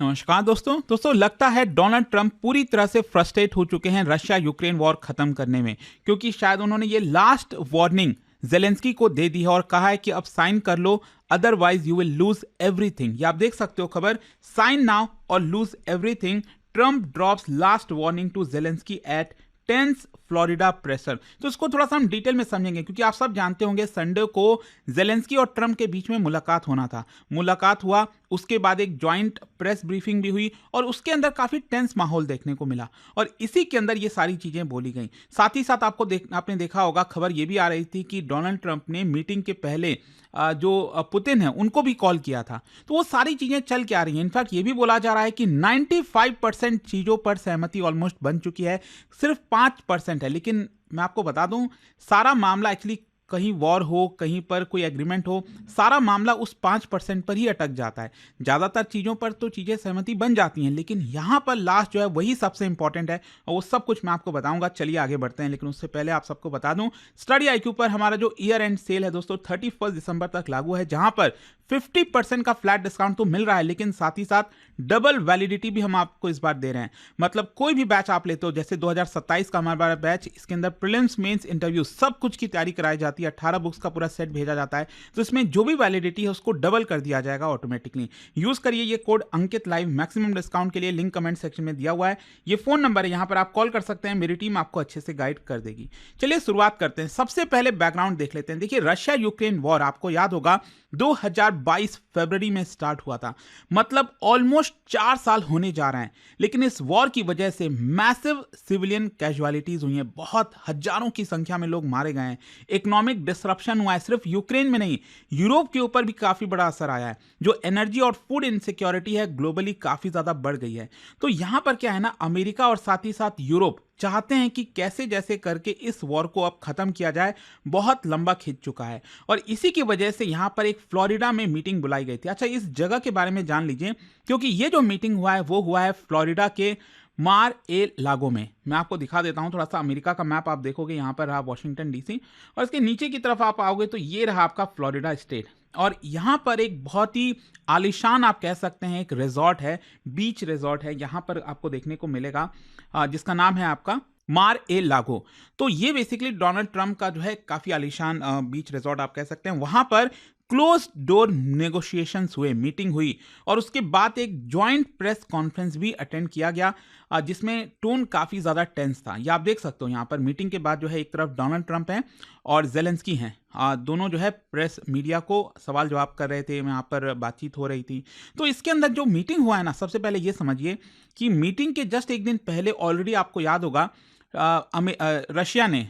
नमस्कार दोस्तों लगता है डोनाल्ड ट्रंप पूरी तरह से फ्रस्ट्रेट हो चुके हैं रशिया यूक्रेन वॉर खत्म करने में, क्योंकि शायद उन्होंने ये लास्ट वार्निंग जेलेंस्की को दे दी है और कहा है कि अब साइन कर लो, otherwise you will lose everything. ये आप देख सकते हो खबर, साइन नाउ और lose everything, Trump drops last warning to Zelensky at tense Florida pressure. तो इसको थोड़ा सा हम डिटेल में समझेंगे, क्योंकि आप सब जानते होंगे संडे को जेलेंस्की और ट्रंप के बीच में मुलाकात होना था। मुलाकात हुआ, उसके बाद एक जॉइंट प्रेस ब्रीफिंग भी हुई और उसके अंदर काफी टेंस माहौल देखने को मिला और इसी के अंदर ये सारी चीजें बोली गई। साथ ही साथ आपने देखा होगा, खबर ये भी आ रही थी कि डोनाल्ड ट्रंप ने मीटिंग के पहले जो पुतिन है उनको भी कॉल किया था। तो वो सारी चीजें चल के आ रही हैं। इनफैक्ट ये भी बोला जा रहा है कि 95% चीजों पर सहमति ऑलमोस्ट बन चुकी है, सिर्फ 5% है। लेकिन मैं आपको बता दूं, सारा मामला एक्चुअली कहीं वॉर हो, कहीं पर कोई एग्रीमेंट हो, सारा मामला उस 5% पर ही अटक जाता है। ज्यादातर चीजों पर तो चीजें सहमति बन जाती हैं, लेकिन यहां पर लास्ट जो है वही सबसे इंपॉर्टेंट है और वो सब कुछ मैं आपको बताऊंगा। चलिए आगे बढ़ते हैं, लेकिन उससे पहले आप सबको बता दूं, स्टडी आईक्यू पर हमारा जो ईयर एंड सेल है दोस्तों 31 दिसंबर तक लागू है, जहां पर 50% का फ्लैट डिस्काउंट तो मिल रहा है, लेकिन साथ ही साथ डबल वैलिडिटी भी हम आपको इस बार दे रहे हैं। मतलब कोई भी बैच आप लेते हो, जैसे 2027 का हमारा बैच, इसके अंदर प्रीलिम्स मेंस इंटरव्यू सब कुछ की तैयारी कराई जाती है, 18 बुक्स का पूरा सेट भेजा जाता है, तो इसमें जो भी वैलिडिटी है उसको डबल कर दिया जाएगा ऑटोमेटिकली। यूज करिए ये कोड अंकित लाइव, मैक्सिमम डिस्काउंट के लिए लिंक कमेंट सेक्शन में दिया हुआ है। ये फोन नंबर है, यहां पर आप कॉल कर सकते हैं, मेरी टीम आपको अच्छे से गाइड कर देगी। चलिए शुरुआत करते हैं। सबसे पहले बैकग्राउंड देख लेते हैं। देखिए, रशिया यूक्रेन वॉर आपको याद होगा 2022 फरवरी में स्टार्ट हुआ था, मतलब ऑलमोस्ट 4 साल होने जा रहे हैं। लेकिन इस वॉर की वजह से मैसिव सिविलियन कैजुअलिटीज हुई हैं, बहुत हजारों की संख्या में लोग मारे गए हैं, इकोनॉमिक डिसरप्शन हुआ है, सिर्फ यूक्रेन में नहीं, यूरोप के ऊपर भी काफी बड़ा असर आया है। जो एनर्जी और फूड इनसिक्योरिटी है ग्लोबली काफी ज्यादा बढ़ गई है। तो यहां पर क्या है ना, अमेरिका और साथ ही साथ यूरोप चाहते हैं कि कैसे जैसे करके इस वॉर को अब खत्म किया जाए, बहुत लंबा खिंच चुका है। और इसी की वजह से यहां पर एक फ्लोरिडा में मीटिंग बुलाई गई थी। अच्छा, इस जगह के बारे में जान लीजिए, क्योंकि ये जो मीटिंग हुआ है वो हुआ है फ्लोरिडा के मार ए लागो में। मैं आपको दिखा देता हूं थोड़ा सा, अमेरिका का मैप आप देखोगे, यहां पर रहा वॉशिंगटन डीसी और इसके नीचे की तरफ आप आओगे तो ये रहा आपका फ्लोरिडा स्टेट। और यहां पर एक बहुत ही आलिशान आप कह सकते हैं एक रिजॉर्ट है, बीच रिजॉर्ट है, यहां पर आपको देखने को मिलेगा, जिसका नाम है आपका मार ए लागो। तो ये बेसिकली डोनाल्ड ट्रंप का जो है काफी आलिशान बीच रिजॉर्ट आप कह सकते हैं। वहां पर क्लोज डोर नेगोशिएशंस हुए, मीटिंग हुई और उसके बाद एक जॉइंट प्रेस कॉन्फ्रेंस भी अटेंड किया गया, जिसमें टोन काफी ज्यादा टेंस था। ये आप देख सकते हो, यहाँ पर मीटिंग के बाद जो है एक तरफ डोनाल्ड ट्रंप हैं और जेलेंस्की हैं, दोनों जो है प्रेस मीडिया को सवाल जवाब कर रहे थे, यहाँ पर बातचीत हो रही थी। तो इसके अंदर जो मीटिंग हुआ है ना, सबसे पहले ये समझिए कि मीटिंग के जस्ट एक दिन पहले ऑलरेडी आपको याद होगा रशिया ने,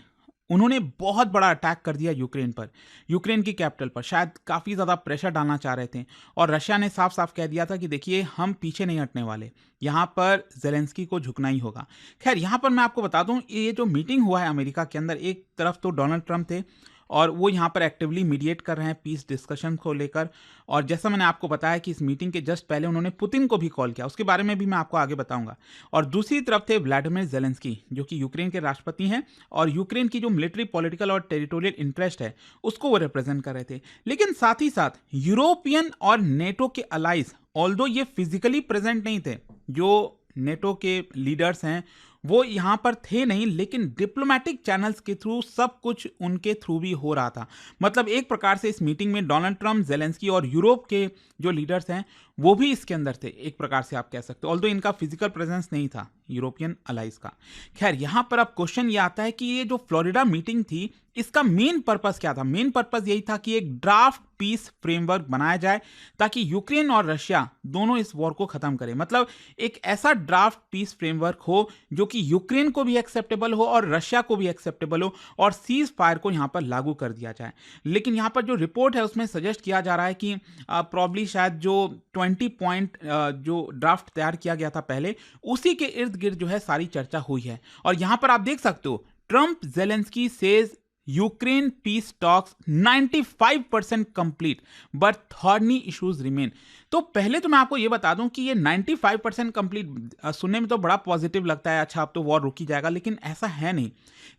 उन्होंने बहुत बड़ा अटैक कर दिया यूक्रेन पर, यूक्रेन की कैपिटल पर, शायद काफ़ी ज़्यादा प्रेशर डालना चाह रहे थे। और रशिया ने साफ साफ कह दिया था कि देखिए हम पीछे नहीं हटने वाले, यहाँ पर जेलेंस्की को झुकना ही होगा। खैर, यहाँ पर मैं आपको बता दूं, ये जो मीटिंग हुआ है अमेरिका के अंदर, एक तरफ तो डोनाल्ड ट्रंप थे और वो यहाँ पर एक्टिवली मीडिएट कर रहे हैं पीस डिस्कशन को लेकर। और जैसा मैंने आपको बताया कि इस मीटिंग के जस्ट पहले उन्होंने पुतिन को भी कॉल किया, उसके बारे में भी मैं आपको आगे बताऊंगा। और दूसरी तरफ थे व्लादिमीर जेलेंस्की, जो कि यूक्रेन के राष्ट्रपति हैं और यूक्रेन की जो मिलिट्री, पॉलिटिकल और टेरिटोरियल इंटरेस्ट है उसको वो रिप्रेजेंट कर रहे थे। लेकिन साथ ही साथ यूरोपियन और नेटो के अलाइज, ऑल्दो ये फिजिकली प्रेजेंट नहीं थे, जो नेटो के लीडर्स हैं वो यहां पर थे नहीं, लेकिन डिप्लोमेटिक चैनल्स के थ्रू सब कुछ उनके थ्रू भी हो रहा था। मतलब एक प्रकार से इस मीटिंग में डोनाल्ड ट्रंप, जेलेंस्की और यूरोप के जो लीडर्स हैं वो भी इसके अंदर थे, एक प्रकार से आप कह सकते हो, ऑल्दो इनका फिजिकल प्रेजेंस नहीं था यूरोपियन अलाइज का। खैर, यहां पर अब क्वेश्चन ये आता है कि ये जो फ्लोरिडा मीटिंग थी, इसका मेन पर्पस क्या था? मेन पर्पस यही था कि एक ड्राफ्ट पीस फ्रेमवर्क बनाया जाए ताकि यूक्रेन और रशिया दोनों इस वॉर को खत्म करें। मतलब एक ऐसा ड्राफ्ट पीस फ्रेमवर्क हो जो कि यूक्रेन को भी एक्सेप्टेबल हो और रशिया को भी एक्सेप्टेबल हो और सीज फायर को यहां पर लागू कर दिया जाए। लेकिन यहां पर जो रिपोर्ट है उसमें सजेस्ट किया जा रहा है कि प्रॉब्ली शायद जो 20 पॉइंट जो ड्राफ्ट तैयार किया गया था पहले, उसी के इर्द गिर्द जो है सारी चर्चा हुई है। और यहां पर आप देख सकते हो, Trump Zelensky says Ukraine peace talks 95% complete but thorny issues remain. तो पहले तो मैं आपको ये बता दूं कि ये 95% कंप्लीट सुनने में तो बड़ा पॉजिटिव लगता है, अच्छा अब तो वॉर रुक ही जाएगा, लेकिन ऐसा है नहीं।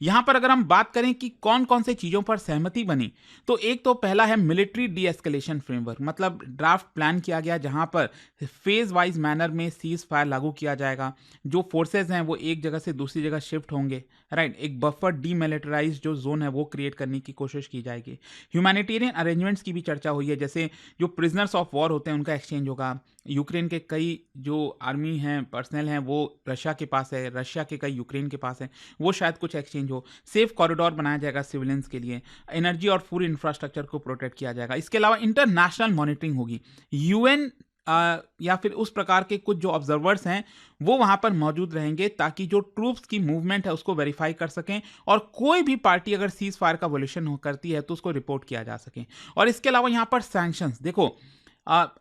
यहां पर अगर हम बात करें कि कौन कौन से चीजों पर सहमति बनी, तो एक तो पहला है मिलिट्री डी एस्केलेशन फ्रेमवर्क, मतलब ड्राफ्ट प्लान किया गया जहां पर फेज वाइज मैनर में सीज फायर लागू किया जाएगा। जो फोर्सेज हैं वो एक जगह से दूसरी जगह शिफ्ट होंगे, राइट। एक बफर डीमिलिटराइज जो जोन है वो क्रिएट करने की कोशिश की जाएगी। ह्यूमैनिटेरियन अरेंजमेंट्स की भी चर्चा हुई है, जैसे जो प्रिजनर्स ऑफ वॉर होते हैं उनका एक्सचेंज होगा। यूक्रेन के कई जो आर्मी हैं, पर्सनल हैं, वो रशिया के पास है, रशिया के कई यूक्रेन के पास है, वो शायद कुछ एक्सचेंज हो। सेफ कॉरिडोर बनाया जाएगा सिविलियंस के लिए। एनर्जी और फूड इंफ्रास्ट्रक्चर को प्रोटेक्ट किया जाएगा। इसके अलावा इंटरनेशनल मॉनिटरिंग होगी। यूएन या फिर उस प्रकार के कुछ जो ऑब्जर्वर्स हैं वो वहां पर मौजूद रहेंगे, ताकि जो ट्रूप्स की मूवमेंट है उसको वेरीफाई कर सकें, और कोई भी पार्टी अगर सीज फायर का वोल्यूशन करती है तो उसको रिपोर्ट किया जा सके। और इसके अलावा यहां पर सैंक्शंस, देखो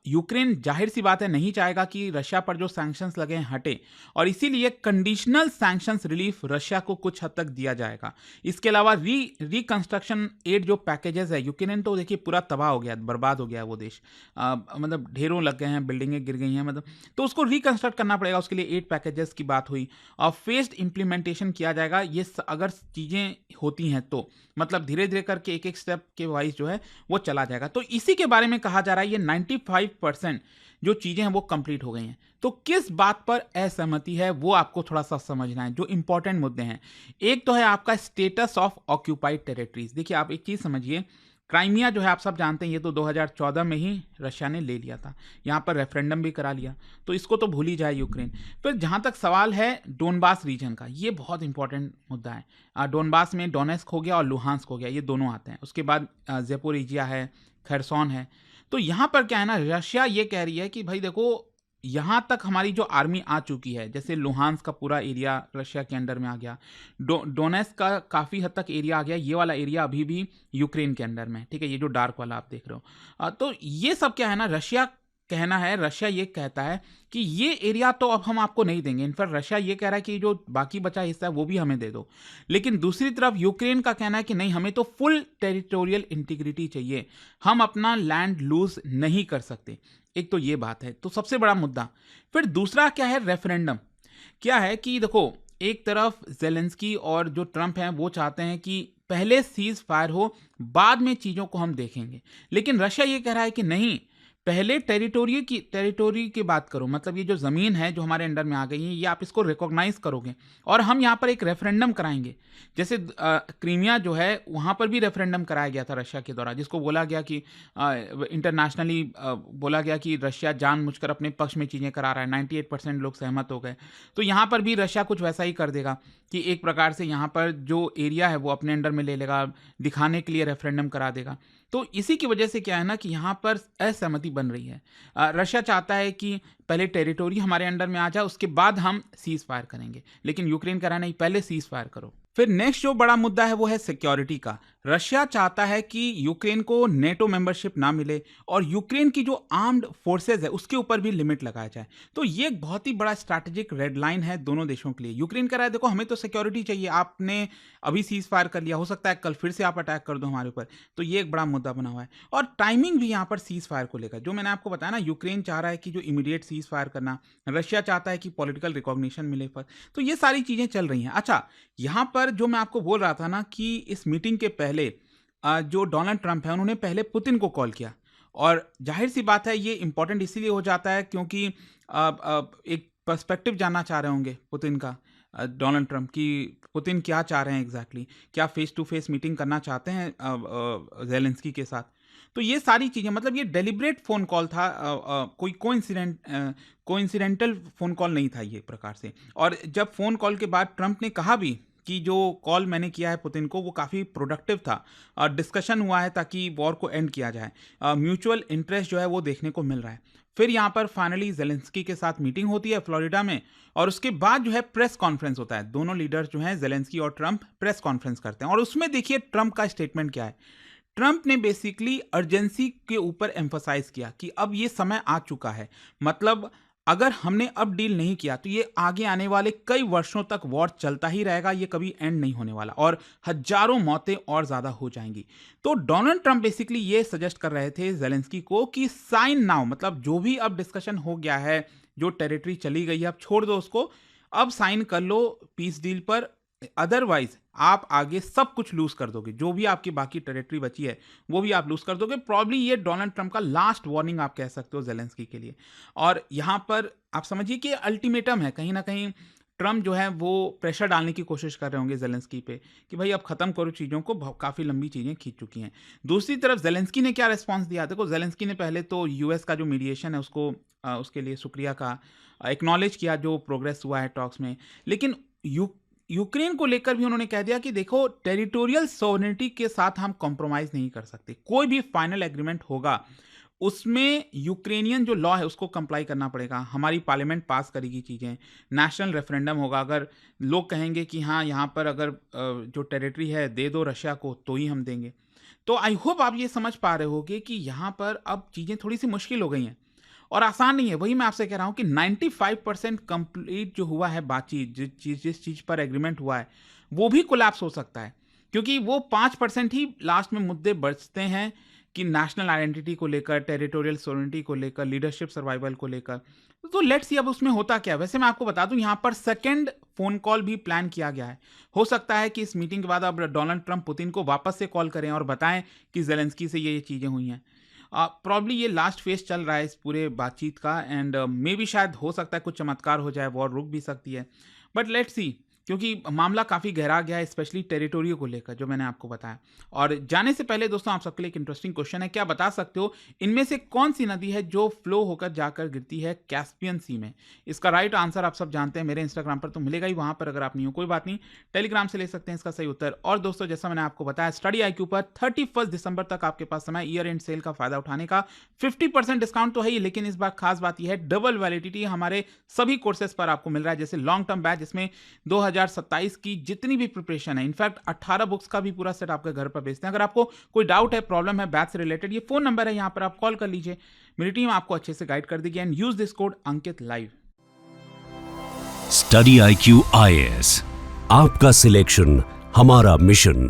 यूक्रेन जाहिर सी बात है नहीं चाहेगा कि रशिया पर जो सैंक्शंस लगे हैं हटे, और इसीलिए कंडीशनल सैंक्शंस रिलीफ रशिया को कुछ हद तक दिया जाएगा। इसके अलावा रिकंस्ट्रक्शन एड जो पैकेजेस है, यूक्रेन तो देखिए पूरा तबाह हो गया, बर्बाद हो गया वो देश, मतलब ढेरों लग गए हैं, बिल्डिंगें गिर गई हैं, मतलब तो उसको रिकंस्ट्रक्ट करना पड़ेगा, उसके लिए एड पैकेजेस की बात हुई। और फेस्ड इंप्लीमेंटेशन किया जाएगा, ये अगर चीज़ें होती हैं तो मतलब धीरे धीरे करके एक एक स्टेप के वाइज जो है वो चला जाएगा। तो इसी के बारे में कहा जा रहा है ये 95% जो चीजें हैं वो कंप्लीट हो गई हैं। तो किस बात पर असहमति है वो आपको थोड़ा सा समझना है, जो इंपॉर्टेंट मुद्दे हैं। एक तो है आपका स्टेटस ऑफ ऑक्यूपाइड टेरिटरीज। देखिए आप एक चीज समझिए, क्राइमिया जो है आप सब जानते हैं, ये तो 2014 में ही रशिया ने ले लिया था, यहाँ पर रेफरेंडम भी करा लिया, तो इसको तो भूल ही जाए यूक्रेन। फिर जहाँ तक सवाल है डोनबास रीजन का, ये बहुत इंपॉर्टेंट मुद्दा है। डोनबास में डोनेस्क हो गया और लुहांस्क हो गया, ये दोनों आते हैं। उसके बाद ज़ेपोरिजिया है, खरसोन है। तो यहाँ पर क्या है ना, रशिया ये कह रही है कि भाई देखो, यहाँ तक हमारी जो आर्मी आ चुकी है, जैसे लुहांस्क का पूरा एरिया रशिया के अंडर में आ गया, डोनेस्क का काफ़ी हद तक एरिया आ गया, ये वाला एरिया अभी भी यूक्रेन के अंडर में, ठीक है, ये जो डार्क वाला आप देख रहे हो। तो ये सब क्या है ना, रशिया कहना है, रशिया ये कहता है कि ये एरिया तो अब हम आपको नहीं देंगे। इनफैक्ट रशिया ये कह रहा है कि जो बाकी बचा हिस्सा है वो भी हमें दे दो। लेकिन दूसरी तरफ यूक्रेन का कहना है कि नहीं, हमें तो फुल टेरिटोरियल इंटीग्रिटी चाहिए, हम अपना लैंड लूज नहीं कर सकते। एक तो ये बात है, तो सबसे बड़ा मुद्दा। फिर दूसरा क्या है, रेफरेंडम। क्या है कि देखो, एक तरफ जेलेंस्की और जो ट्रंप हैं वो चाहते हैं कि पहले सीज फायर हो, बाद में चीज़ों को हम देखेंगे। लेकिन रशिया ये कह रहा है कि नहीं, पहले टेरिटोरी की बात करो, मतलब ये जो ज़मीन है जो हमारे अंडर में आ गई है, ये आप इसको रिकॉग्नाइज करोगे और हम यहाँ पर एक रेफरेंडम कराएंगे। जैसे क्रीमिया जो है वहाँ पर भी रेफरेंडम कराया गया था रशिया के द्वारा, जिसको बोला गया कि इंटरनेशनली बोला गया कि रशिया जानबूझकर अपने पक्ष में चीज़ें करा रहा है। 98% लोग सहमत हो गए। तो यहाँ पर भी रशिया कुछ वैसा ही कर देगा कि एक प्रकार से यहाँ पर जो एरिया है वो अपने अंडर में ले लेगा, दिखाने के लिए रेफरेंडम करा देगा। तो इसी की वजह से क्या है ना कि यहाँ पर असहमति बन रही है। रशिया चाहता है कि पहले टेरिटोरी हमारे अंडर में आ जाए, उसके बाद हम सीज फायर करेंगे, लेकिन यूक्रेन कह रहा है नहीं, पहले सीज फायर करो। फिर नेक्स्ट जो बड़ा मुद्दा है वो है सिक्योरिटी का। रशिया चाहता है कि यूक्रेन को नेटो मेंबरशिप ना मिले और यूक्रेन की जो आर्म्ड फोर्सेज है उसके ऊपर भी लिमिट लगाया जाए। तो ये एक बहुत ही बड़ा स्ट्रैटेजिक रेड लाइन है दोनों देशों के लिए। यूक्रेन कह रहा है देखो, हमें तो सिक्योरिटी चाहिए, आपने अभी सीज फायर कर लिया, हो सकता है कल फिर से आप अटैक कर दो हमारे ऊपर। तो ये एक बड़ा मुद्दा बना हुआ है। और टाइमिंग भी यहाँ पर सीज फायर को लेकर, जो मैंने आपको बताया ना, यूक्रेन चाह रहा है कि जो इमीडिएट सीज फायर करना, रशिया चाहता है कि पॉलिटिकल रिकॉग्निशन मिले पर। तो ये सारी चीजें चल रही हैं। अच्छा, यहाँ पर जो मैं आपको बोल रहा था ना कि इस मीटिंग के पहले जो डोनाल्ड ट्रंप है उन्होंने पहले पुतिन को कॉल किया, और जाहिर सी बात है ये इंपॉर्टेंट इसीलिए हो जाता है क्योंकि एक पर्सपेक्टिव जानना चाह रहे होंगे पुतिन का, डोनाल्ड ट्रंप की पुतिन क्या चाह रहे हैं एग्जैक्टली, क्या फेस टू फेस मीटिंग करना चाहते हैं जेलेंस्की के साथ। तो ये सारी चीज़ें, मतलब ये डेलिब्रेट फ़ोन कॉल था, कोई कोइंसिडेंटल फ़ोन कॉल नहीं था ये प्रकार से। और जब फ़ोन कॉल के बाद ट्रंप ने कहा भी कि जो कॉल मैंने किया है पुतिन को वो काफ़ी प्रोडक्टिव था, और डिस्कशन हुआ है ताकि वॉर को एंड किया जाए, म्यूचुअल इंटरेस्ट जो है वो देखने को मिल रहा है। फिर यहाँ पर फाइनली जेलेंस्की के साथ मीटिंग होती है फ्लोरिडा में, और उसके बाद जो है प्रेस कॉन्फ्रेंस होता है। दोनों लीडर्स जो हैं जेलेंस्की और ट्रंप प्रेस कॉन्फ्रेंस करते हैं, और उसमें देखिए ट्रंप का स्टेटमेंट क्या है। ट्रंप ने बेसिकली अर्जेंसी के ऊपर एम्फसाइज किया कि अब ये समय आ चुका है, मतलब अगर हमने अब डील नहीं किया तो ये आगे आने वाले कई वर्षों तक वॉर चलता ही रहेगा, ये कभी एंड नहीं होने वाला और हजारों मौतें और ज़्यादा हो जाएंगी। तो डोनाल्ड ट्रंप बेसिकली ये सजेस्ट कर रहे थे जेलेंस्की को कि साइन नाउ, मतलब जो भी अब डिस्कशन हो गया है, जो टेरिटरी चली गई है अब छोड़ दो उसको, अब साइन कर लो पीस डील पर, अदरवाइज आप आगे सब कुछ लूज कर दोगे, जो भी आपकी बाकी टेरिटरी बची है वो भी आप लूज कर दोगे। प्रॉब्ली ये डोनाल्ड ट्रंप का लास्ट वार्निंग आप कह सकते हो जेलेंस्की के लिए। और यहाँ पर आप समझिए कि अल्टीमेटम है, कहीं ना कहीं ट्रंप जो है वो प्रेशर डालने की कोशिश कर रहे होंगे जेलेंस्की पे कि भाई अब खत्म करो चीज़ों को, काफ़ी लंबी चीज़ें खींच चुकी हैं। दूसरी तरफ जेलेंस्की ने क्या रिस्पॉन्स दिया? देखो, जेलेंस्की ने पहले तो यूएस का जो मीडिएशन है उसको उसके लिए शुक्रिया का एक्नॉलेज किया, जो प्रोग्रेस हुआ है टॉक्स में। लेकिन यूक्रेन को लेकर भी उन्होंने कह दिया कि देखो, टेरिटोरियल सोवरेनिटी के साथ हम कॉम्प्रोमाइज नहीं कर सकते। कोई भी फाइनल एग्रीमेंट होगा उसमें यूक्रेनियन जो लॉ है उसको कंप्लाई करना पड़ेगा। हमारी पार्लियामेंट पास करेगी चीज़ें, नेशनल रेफरेंडम होगा। अगर लोग कहेंगे कि हाँ यहाँ पर अगर जो टेरिटरी है दे दो रशिया को, तो ही हम देंगे। तो आई होप आप ये समझ पा रहे होगे कि यहाँ पर अब चीज़ें थोड़ी सी मुश्किल हो गई हैं और आसान नहीं है। वही मैं आपसे कह रहा हूँ कि 95% कंप्लीट जो हुआ है बातचीत, जिस चीज़ पर एग्रीमेंट हुआ है वो भी कोलैप्स हो सकता है, क्योंकि वो 5% ही लास्ट में मुद्दे बचते हैं कि नेशनल आइडेंटिटी को लेकर, टेरिटोरियल सोवरेनिटी को लेकर, लीडरशिप सर्वाइवल को लेकर। तो लेट्स सी अब उसमें होता क्या। वैसे मैं आपको बता दूं, यहाँ पर सेकंड फोन कॉल भी प्लान किया गया है। हो सकता है कि इस मीटिंग के बाद अब डोनाल्ड ट्रंप पुतिन को वापस से कॉल करें और बताएं कि जेलेंस्की से ये चीज़ें हुई हैं। प्रॉब्ली ये लास्ट फेज चल रहा है इस पूरे बातचीत का, एंड मे भी शायद हो सकता है कुछ चमत्कार हो जाए, वॉर रुक भी सकती है, बट लेट्स सी, क्योंकि मामला काफ़ी गहरा गया है, स्पेशली टेरिटोरियो को लेकर जो मैंने आपको बताया। और जाने से पहले दोस्तों, आप सबके लिए एक इंटरेस्टिंग क्वेश्चन है, क्या बता सकते हो इनमें से कौन सी नदी है जो फ्लो होकर जाकर गिरती है कैस्पियन सी में? इसका राइट आंसर आप सब जानते हैं, मेरे इंस्टाग्राम पर तो मिलेगा ही, वहां पर अगर आप नहीं हो कोई बात नहीं, टेलीग्राम से ले सकते हैं इसका सही उत्तर। और दोस्तों, जैसा मैंने आपको बताया, स्टडी IQ पर 31 दिसंबर तक आपके पास समय ईयर एंड सेल का फायदा उठाने का। 50% डिस्काउंट तो है ही, लेकिन इस बार खास बात यह है डबल वैलिडिटी हमारे सभी कोर्सेज पर आपको मिल रहा है, जैसे लॉन्ग टर्म बैच जिसमें 2027 की जितनी भी प्रिपरेशन है, इनफैक्ट 18 बुक्स का भी पूरा सेट आपके घर पर भेजते हैं। अगर आपको कोई डाउट है, प्रॉब्लम है बैच से रिलेटेड, ये फोन नंबर है, यहां पर आप कॉल कर लीजिए, मेरी टीम आपको अच्छे से गाइड कर देगी। And use this code Ankit live. Study IQ IAS, आपका सिलेक्शन हमारा मिशन।